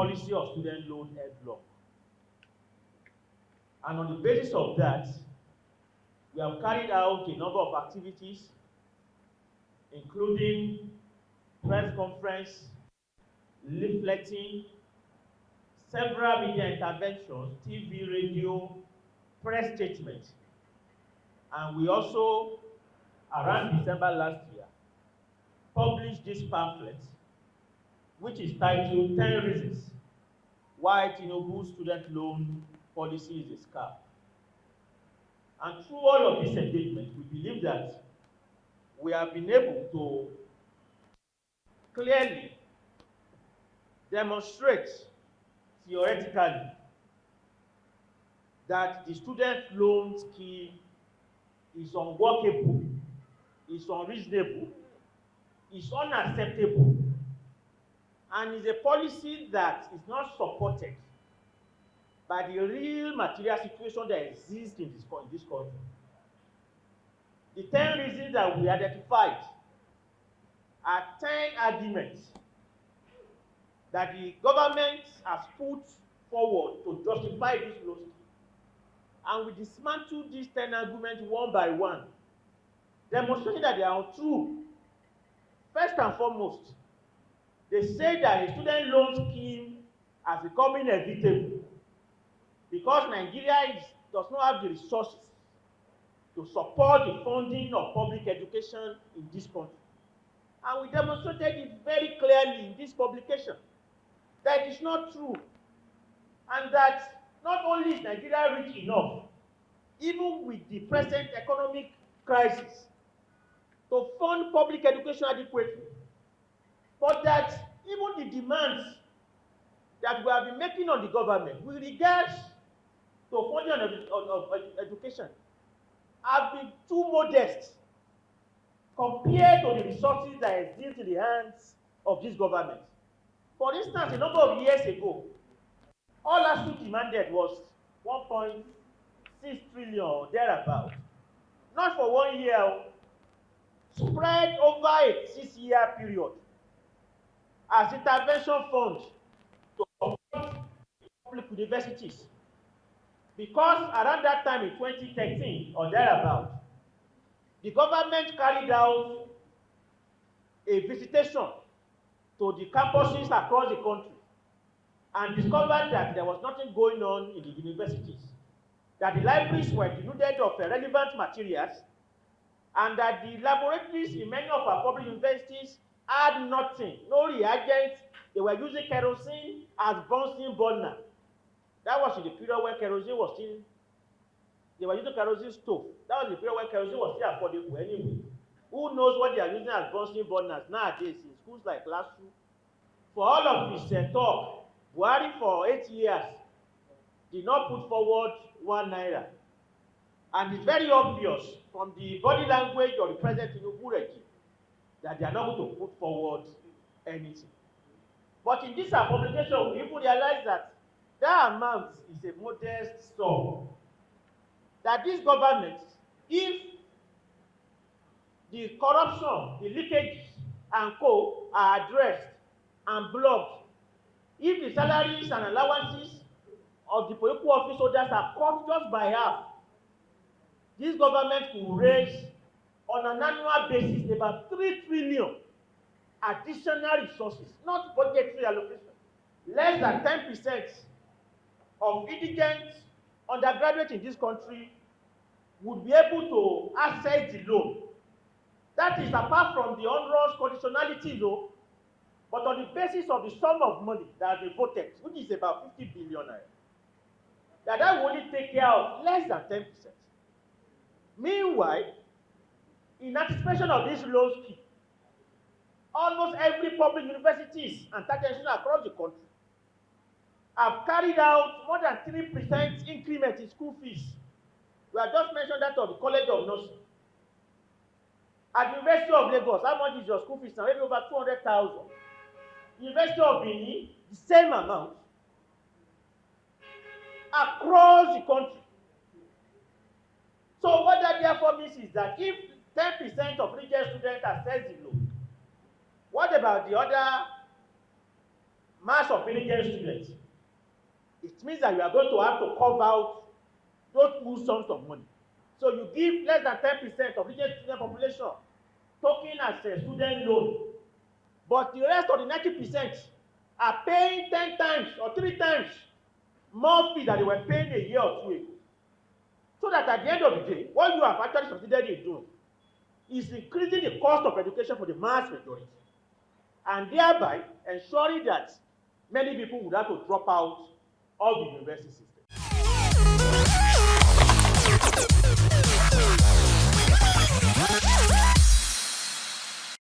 policy of student loan headlock. And on the basis of that, we have carried out a number of activities, including press conference, leafleting, several media interventions, TV, radio, press statements. And we also, around December last year, published this pamphlet, which is titled 10 Reasons Why Tinubu's Student Loan Policy is a Scam. And through all of this engagement, we believe that we have been able to clearly demonstrate theoretically that the student loan scheme is unworkable, is unreasonable, is unacceptable, and is a policy that is not supported by the real material situation that exists in this country. The 10 reasons that we identified are 10 arguments that the government has put forward to justify this loan scheme. And we dismantle these 10 arguments one by one, demonstrating that they are untrue. First and foremost, they say that a student loan scheme has become inevitable because Nigeria does not have the resources to support the funding of public education in this country. And we demonstrated it very clearly in this publication that it is not true, and that not only is Nigeria rich enough, even with the present economic crisis, to fund public education adequately, but that even the demands that we have been making on the government with regards to funding of education have been too modest compared to the resources that exist in the hands of this government. For instance, a number of years ago, all ASU demanded was 1.6 trillion or thereabout, not for 1 year, spread over a 6-year period as intervention fund to support public universities. Because around that time in 2013 or thereabout, the government carried out a visitation to the campuses across the country and discovered that there was nothing going on in the universities, that the libraries were denuded of relevant materials, and that the laboratories in many of our public universities had nothing, no reagents. They were using kerosene as Bunsen burner. That was in the period when kerosene was still, they were using kerosene stove. That was the period when kerosene was still affordable anyway. Who knows what they are using as Bunsen burners nowadays in schools like LASU? For all of this talk, Buhari for 8 years did not put forward 1 naira. And it's very obvious from the body language of the present Tinubu regime that they are not going to put forward anything. But in this publication, we even realize that that amount is a modest sum. That this government, if the corruption, the leakages, and co are addressed and blocked, if the salaries and allowances of the political office holders are cut just by half, this government will raise on an annual basis about 3 trillion additional resources, not budgetary allocation. Less than 10% of indigent undergraduates in this country would be able to access the loan. That is apart from the onerous conditionality loan, but on the basis of the sum of money that has been voted, which is about 50 billion naira, that will only take care of less than 10%. Meanwhile, in anticipation of this loan scheme, almost every public universities and tertiary institutions across the country have carried out more than 3% increment in school fees. We have just mentioned that of the College of Nursing. At the University of Lagos, how much is your school fees now? Maybe over 200,000. University of Benin, the same amount. Across the country. So what that therefore means is that if 10% of religious students access the loan, what about the other mass of indigent students, it means that you are going to have to cover out those huge sums of money. So you give less than 10% of indigent student population token as a student loan, but the rest of the 90% are paying 10 times or 3 times more fee than they were paying a year or two ago. So that at the end of the day, what you have actually succeeded in doing is increasing the cost of education for the mass majority, and thereby ensuring that many people would have to drop out of the university system.